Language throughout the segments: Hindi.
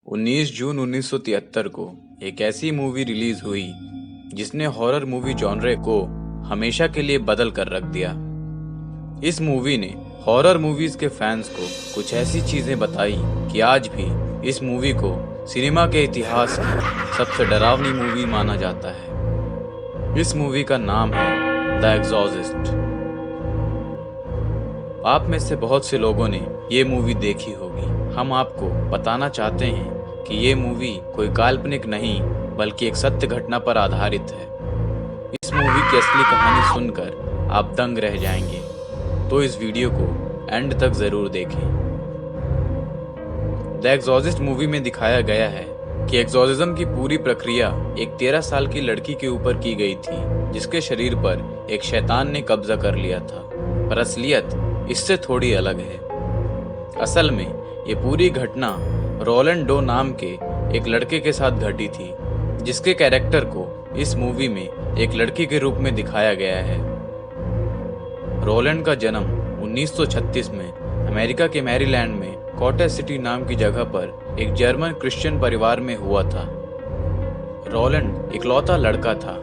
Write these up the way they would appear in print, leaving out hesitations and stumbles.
19 जून 1973 को एक ऐसी मूवी रिलीज हुई जिसने हॉरर मूवी जॉनरे को हमेशा के लिए बदल कर रख दिया। इस मूवी ने हॉरर मूवीज के फैंस को कुछ ऐसी चीजें बताई कि आज भी इस मूवी को सिनेमा के इतिहास की सबसे डरावनी मूवी माना जाता है। इस मूवी का नाम है द एग्जॉर्सिस्ट। आप में से बहुत से लोगों ने ये मूवी देखी होगी। हम आपको बताना चाहते हैं कि ये मूवी कोई काल्पनिक नहीं बल्कि एक सत्य घटना पर आधारित है। इस मूवी की असली कहानी सुनकर आप दंग रह जाएंगे, तो इस वीडियो को एंड तक जरूर देखें। द एग्जॉर्सिस्ट मूवी में दिखाया गया है कि एग्जॉर्सिज्म की पूरी प्रक्रिया एक 13 साल की लड़की के ऊपर की गई थी, जिसके शरीर पर एक शैतान ने कब्जा कर लिया था। पर असलियत इससे थोड़ी अलग है। असल में ये पूरी घटना रोलैंड डो नाम के एक लड़के के साथ घटी थी, जिसके कैरेक्टर को इस मूवी में एक लड़की के रूप में दिखाया गया है। रोलैंड का जन्म 1936 में अमेरिका के मैरीलैंड में कॉटेज सिटी नाम की जगह पर एक जर्मन क्रिश्चियन परिवार में हुआ था। रोलैंड इकलौता लड़का था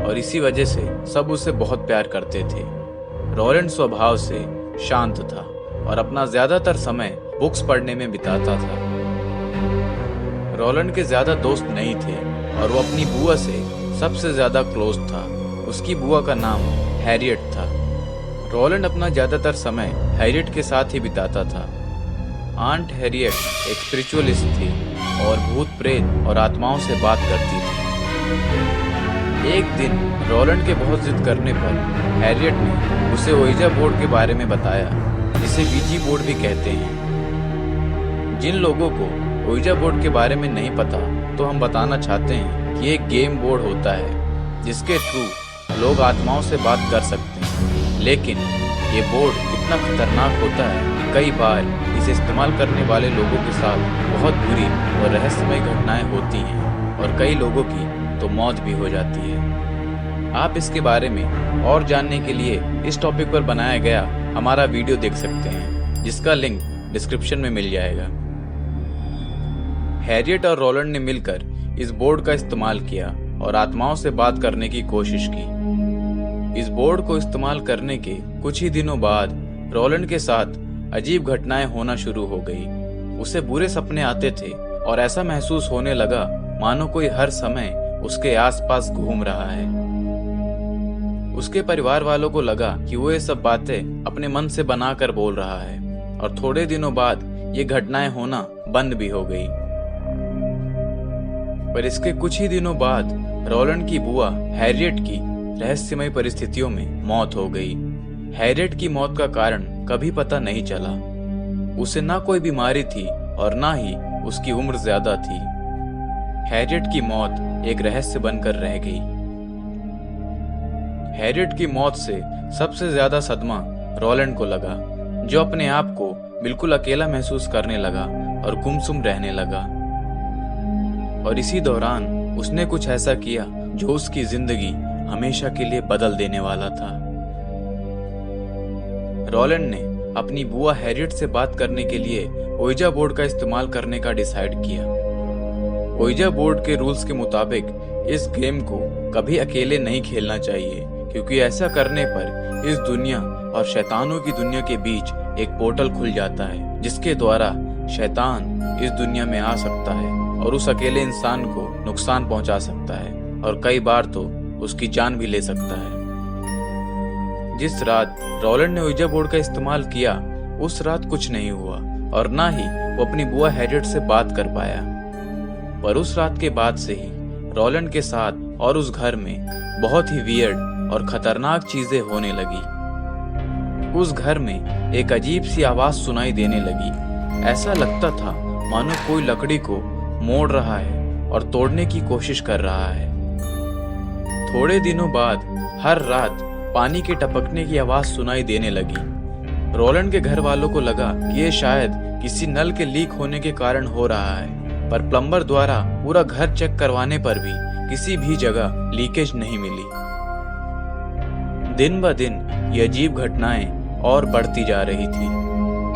और इसी वजह से सब उसे बहुत प्यार करते थे। रोलैंड स्वभाव से शांत था और अपना ज्यादातर समय बुक्स पढ़ने में बिताता था। रोलैंड के ज्यादा दोस्त नहीं थे और वो अपनी बुआ से सबसे ज्यादा क्लोज था। उसकी बुआ का नाम हैरियट था। रोलैंड अपना ज्यादातर समय हैरियट के साथ ही बिताता था। आंट हैरियट एक स्पिरिचुअलिस्ट थी और भूत प्रेत और आत्माओं से बात करती थी। एक दिन रोलैंड के बहुत जिद करने पर हैरियट ने उसे ओइजा बोर्ड के बारे में बताया, जिसे वीजी बोर्ड भी कहते हैं। जिन लोगों को ओइजा बोर्ड के बारे में नहीं पता, तो हम बताना चाहते हैं कि एक गेम बोर्ड होता है जिसके थ्रू लोग आत्माओं से बात कर सकते हैं। लेकिन ये बोर्ड इतना खतरनाक होता है कि कई बार इसे इस्तेमाल करने वाले लोगों के साथ बहुत बुरी और रहस्यमय घटनाएं होती हैं और कई लोगों की तो मौत भी हो जाती है। आप इसके बारे में और जानने के लिए इस टॉपिक पर बनाया गया हमारा वीडियो देख सकते हैं, जिसका लिंक डिस्क्रिप्शन में मिल जाएगा। हैरियट और रोलैंड ने मिलकर इस बोर्ड का इस्तेमाल किया और आत्माओं से बात करने की कोशिश की। इस बोर्ड को इस्तेमाल करने के कुछ ही दिनों बाद रोलैंड के साथ अजीब घटनाएं होना शुरू हो गई। उसे बुरे सपने आते थे और ऐसा महसूस होने लगा मानो कोई हर समय उसके आसपास घूम रहा है। उसके परिवार वालों को लगा कि वो ये सब बातें अपने मन से बनाकर बोल रहा है और थोड़े दिनों बाद ये घटनाएं होना बंद भी हो गई। पर इसके कुछ ही दिनों बाद रोलैंड की बुआ हैरियट की रहस्यमय परिस्थितियों में मौत हो गई। हैरियट की मौत का कारण कभी पता नहीं चला। उसे ना कोई बीमारी थी और ना ही उसकी उम्र ज्यादा थी। हैरियट की मौत एक रहस्य बनकर रह गई। हैरियट की मौत से सबसे ज्यादा सदमा रोलैंड को लगा, जो अपने आप को बिल्कुल अकेला महसूस करने लगा और गुमसुम रहने लगा। और इसी दौरान उसने कुछ ऐसा किया जो उसकी जिंदगी हमेशा के लिए बदल देने वाला था। रोलैंड ने अपनी बुआ हैरियट से बात करने के लिए ओइजा बोर्ड का इस्तेमाल करने का डिसाइड किया। ओइजा बोर्ड के रूल्स के मुताबिक इस गेम को कभी अकेले नहीं खेलना चाहिए, क्योंकि ऐसा करने पर इस दुनिया और शैतानों की दुनिया के बीच एक पोर्टल खुल जाता है, जिसके द्वारा शैतान इस दुनिया में आ सकता है और उस अकेले इंसान को नुकसान पहुंचा सकता है और कई बार तो उसकी जान भी ले सकता है। जिस रात रोलैंड ने ओइजा बोर्ड का इस्तेमाल किया, उस रात कुछ नहीं हुआ और ना ही वो अपनी बुआ हैरियट से बात कर पाया। पर उस रात के बाद से ही रोलैंड के साथ और उस घर में बहुत ही वियर्ड और खतरनाक चीजें होने लगी। उस घर में एक अजीब सी आवाज सुनाई देने लगी। ऐसा लगता था मानो कोई लकड़ी को मोड़ रहा है और तोड़ने की कोशिश कर रहा है। थोड़े दिनों बाद हर रात पानी के टपकने की आवाज सुनाई देने लगी। रोलैंड के घर वालों को लगा कि ये शायद किसी नल के लीक होने के कारण हो रहा है, पर प्लम्बर द्वारा पूरा घर चेक करवाने पर भी किसी भी जगह लीकेज नहीं मिली। दिन ब दिन ये अजीब घटनाएं और बढ़ती जा रही थी।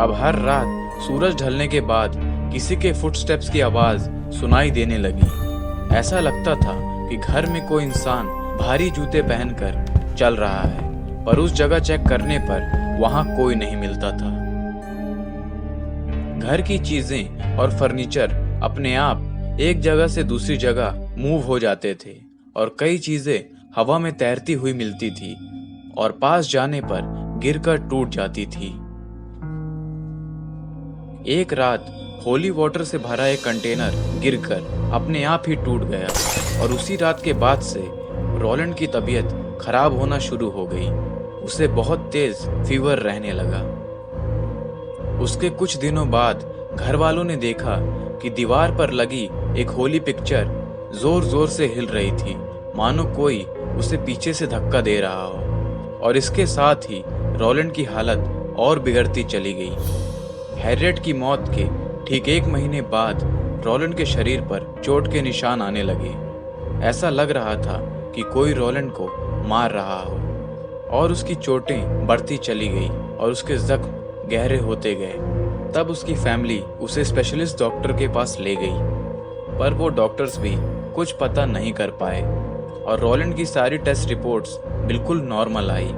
अब हर रात सूरज ढलने के बाद किसी के फुटस्टेप्स की आवाज सुनाई देने लगी। ऐसा लगता था कि घर में कोई इंसान भारी जूते पहनकर चल रहा है, पर उस जगह चेक करने पर वहां कोई नहीं मिलता था। घर की चीजें और फर्नीचर अपने आप एक जगह से दूसरी जगह मूव हो जाते थे और कई चीजें हवा में तैरती हुई मिलती थी और पास जाने पर गिरकर टूट जाती थी। एक रात होली वाटर से भरा एक कंटेनर गिरकर अपने आप ही टूट गया और उसी रात के बाद से रोलैंड की तबीयत खराब होना शुरू हो गई। उसे बहुत तेज फीवर रहने लगा। उसके कुछ दिनों बाद घर वालों ने देखा कि दीवार पर लगी एक होली पिक्चर जोर जोर से हिल रही थी, मानो कोई उसे पीछे से धक्का दे रहा हो। और इसके साथ ही रोलैंड की हालत और बिगड़ती चली गई। हैरियट की मौत के ठीक 1 महीने बाद रोलैंड के शरीर पर चोट के निशान आने लगे। ऐसा लग रहा था कि कोई रोलैंड को मार रहा हो और उसकी चोटें बढ़ती चली गई और उसके जख्म गहरे होते गए। तब उसकी फैमिली उसे स्पेशलिस्ट डॉक्टर के पास ले गई, पर वो डॉक्टर्स भी कुछ पता नहीं कर पाए और रोलैंड की सारी टेस्ट रिपोर्ट्स बिल्कुल नॉर्मल आई।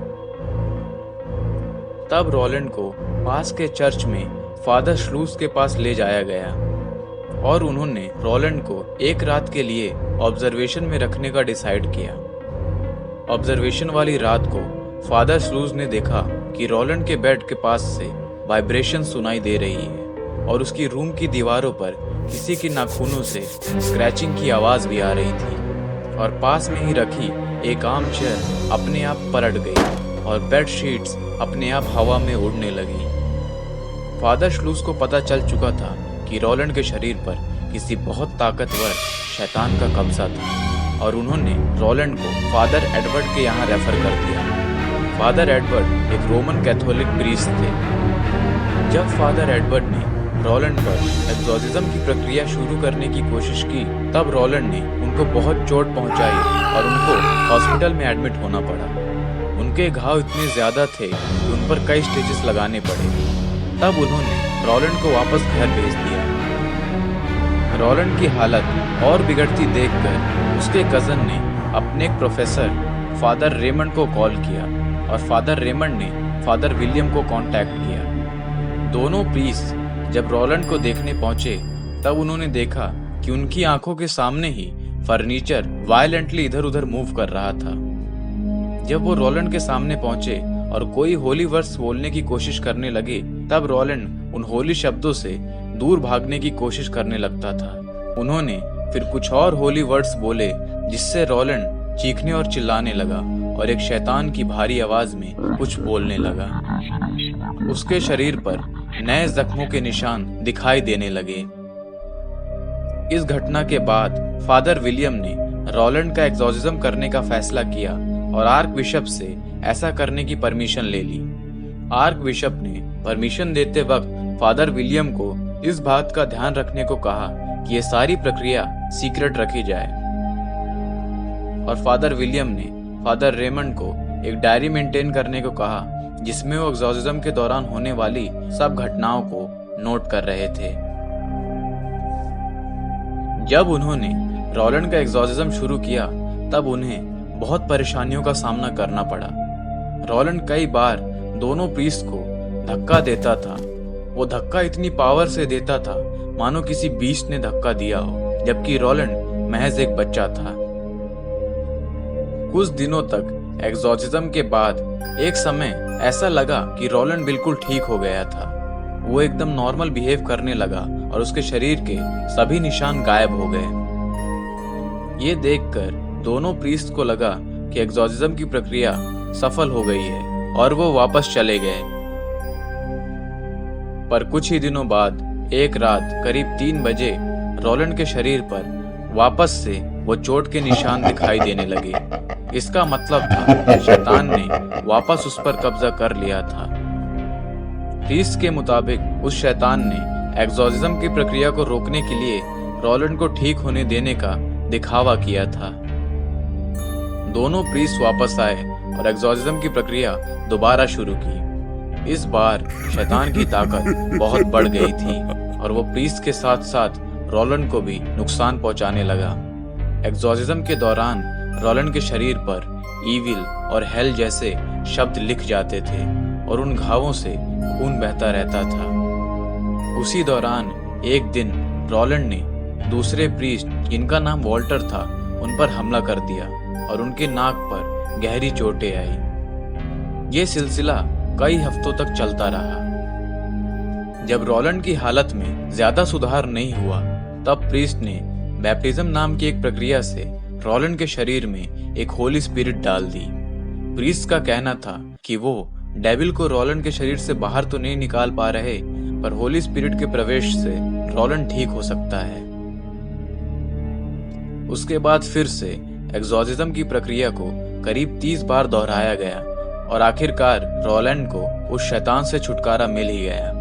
तब रोलैंड को पास के चर्च में फादर श्लूस के पास ले जाया गया और उन्होंने रोलैंड को एक रात के लिए ऑब्जर्वेशन में रखने का डिसाइड किया। ऑब्जर्वेशन वाली रात को फादर श्लूस ने देखा कि रोलैंड के बेड के पास से वाइब्रेशन सुनाई दे रही है और उसकी रूम की दीवारों पर किसी के नाखूनों से स्क्रैचिंग की आवाज भी आ रही थी और पास में ही रखी एक आर्म चेयर अपने आप पलट गई और बेड शीट्स अपने आप हवा में उड़ने लगी। फादर श्लूस को पता चल चुका था कि रोलैंड के शरीर पर किसी बहुत ताकतवर शैतान का कब्जा था और उन्होंने रोलैंड को फादर एडवर्ड के यहाँ रेफर कर दिया। फादर एडवर्ड एक रोमन कैथोलिक प्रीस्ट थे। जब फादर एडवर्ड ने रोलैंड पर एक्सोर्सिज्म की प्रक्रिया शुरू करने की कोशिश की, तब रोलैंड ने उनको बहुत चोट पहुंचाई और उनको हॉस्पिटल में एडमिट होना पड़ा। उनके घाव इतने ज्यादा थे कि उन पर कई स्टिचेस लगाने पड़े। तब उन्होंने रोलैंड को वापस घर भेज दिया। रोलैंड की हालत और बिगड़ती देखकर उसके कजन ने अपने एक प्रोफेसर फादर रेमंड को कॉल किया और फादर रेमंड ने फादर विलियम को कांटेक्ट किया। दोनों प्रीस्ट जब रोलैंड को देखने पहुंचे, तब उन्होंने देखा कि उनकी आंखों के सामने ही फर्नीचर वायलेंटली इधर उधर मूव कर रहा था। जब वो रोलैंड के सामने पहुंचे और कोई होली वर्ड्स बोलने की कोशिश करने लगे, तब रोलैंड उन होली शब्दों से दूर भागने की कोशिश करने लगता था। उन्होंने फिर कुछ और होली वर्ड्स बोले, जिससे रोलैंड चीखने और चिल्लाने लगा और एक शैतान की भारी आवाज में कुछ बोलने लगा। उसके शरीर पर नए जख्मों के निशान दिखाई देने लगे। इस घटना के बाद फादर विलियम ने रोलैंड का एक्सोर्सिज्म करने का फैसला किया और आर्क बिशप से ऐसा करने की परमिशन ले ली। आर्क बिशप ने परमिशन देते वक्त फादर विलियम को इस बात का ध्यान रखने को कहा कि ये सारी प्रक्रिया सीक्रेट रखी जाए और फादर विलियम ने फादर रेमंड को एक डायरी मेंटेन करने को कहा, जिसमें वो एक्सोर्सिज्म के दौरान होने वाली सब घटनाओं को नोट कर रहे थे। जब उन्होंने रोलैंड का एक्सोर्सिज्म शुरू किया, तब उन्हें बहुत परेशानियों का सामना करना पड़ा। रोलैंड कई बार दोनों प्रीस्ट को धक्का देता था। वो धक्का इतनी पावर से देता था मानो किसी बीस्ट ने धक्का दिया हो, जबकि रोलैंड महज एक बच्चा था। कुछ दिनों तक एक्सोर्सिज्म के बाद एक समय ऐसा लगा कि रोलैंड बिल्कुल ठीक हो गया था। वो एकदम नॉर्मल बिहेव करने लगा और उसके शरीर के सभी निशान गायब हो गए। ये देखकर दोनों प्रीस्ट को लगा कि एक्सोर्सिज्म की प्रक्रिया सफल हो गई है और वो वापस चले गए। पर कुछ ही दिनों बाद एक रात करीब 3 बजे रोलैंड के शरीर पर वापस से वो चोट के निशान दिखाई देने लगे। इसका मतलब था शैतान ने वापस उस पर कब्जा कर लिया था। प्रीस्ट के मुताबिक उस शैतान ने एक्सोर्सिज्म की प्रक्रिया को रोकने के लिए रोलैंड को ठीक होने देने का दिखावा किया था। दोनों प्रीस्ट वापस आए और एक्सोर्सिज्म की प्रक्रिया दोबारा शुरू की। इस बार शैतान की ताकत बहुत बढ़ गई थी और वो प्रीस्ट के साथ साथ रोलैंड को भी नुकसान पहुंचाने लगा। एग्जॉर्सिज्म के दौरान रोलैंड के शरीर पर ईविल और हेल जैसे शब्द लिख जाते थे और उन घावों से खून बहता रहता था। उसी दौरान एक दिन रोलैंड ने दूसरे प्रीस्ट जिनका नाम वॉल्टर था उन पर हमला कर दिया और उनके नाक पर गहरी चोटें आई। ये सिलसिला कई हफ्तों तक चलता रहा। जब रोलैंड की हालत में ज्यादा सुधार नहीं हुआ तब प्रीस्ट ने बैप्टिज्म नाम की एक प्रक्रिया से रोलैंड के शरीर में एक होली स्पिरिट डाल दी। प्रीस्ट का कहना था कि वो डेविल को रोलैंड के शरीर से बाहर तो नहीं निकाल पा रहे, पर होली स्पिरिट के प्रवेश से रोलैंड ठीक हो सकता है। उसके बाद फिर से एग्जॉर्सिज्म की प्रक्रिया को करीब 30 बार दोहराया गया और आखिरकार रोलैंड को उस शैतान से छुटकारा मिल ही गया।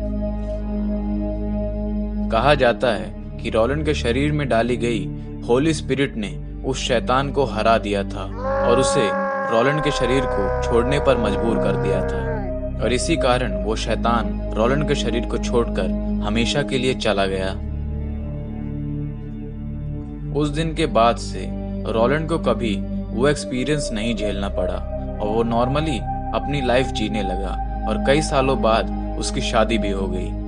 कहा जाता है कि रोलैंड के शरीर में डाली गई होली स्पिरिट ने उस शैतान को हरा दिया था और उसे रोलैंड के शरीर को छोड़ने पर मजबूर कर दिया था, और इसी कारण वो शैतान रोलैंड के शरीर को छोड़कर हमेशा के लिए चला गया। उस दिन के बाद से रोलैंड को कभी वो एक्सपीरियंस नहीं झेलना पड़ा और वो नॉर्मली अपनी लाइफ जीने लगा और कई सालों बाद उसकी शादी भी हो गई।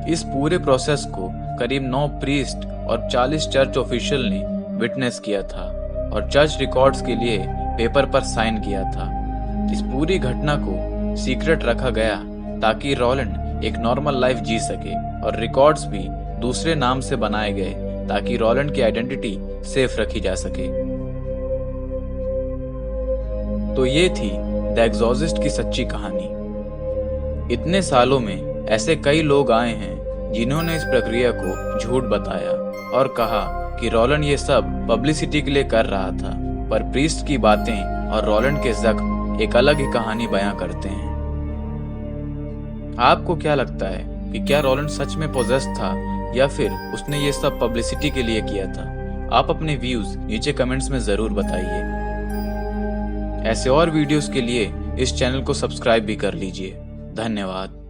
इस पूरे प्रोसेस को करीब 9 प्रीस्ट और 40 चर्च ऑफिशियल ने विटनेस किया था और चर्च रिकॉर्ड्स के लिए पेपर पर साइन किया था। इस पूरी घटना को सीक्रेट रखा गया ताकि रोलैंड एक नॉर्मल लाइफ जी सके, और रिकॉर्ड्स भी दूसरे नाम से बनाए गए ताकि रोलैंड की आइडेंटिटी सेफ रखी जा सके। तो ये थी द एग्जॉर्सिस्ट की सच्ची कहानी। इतने सालों में ऐसे कई लोग आए हैं जिन्होंने इस प्रक्रिया को झूठ बताया और कहा कि रोलैंड ये सब पब्लिसिटी के लिए कर रहा था, पर प्रीस्ट की बातें और रोलैंड के जख्म एक अलग ही कहानी बयां करते हैं। आपको क्या लगता है कि क्या रोलैंड सच में पोजेस था या फिर उसने ये सब पब्लिसिटी के लिए किया था? आप अपने व्यूज नीचे कमेंट्स में जरूर बताइए। ऐसे और वीडियोस के लिए इस चैनल को सब्सक्राइब भी कर लीजिए। धन्यवाद।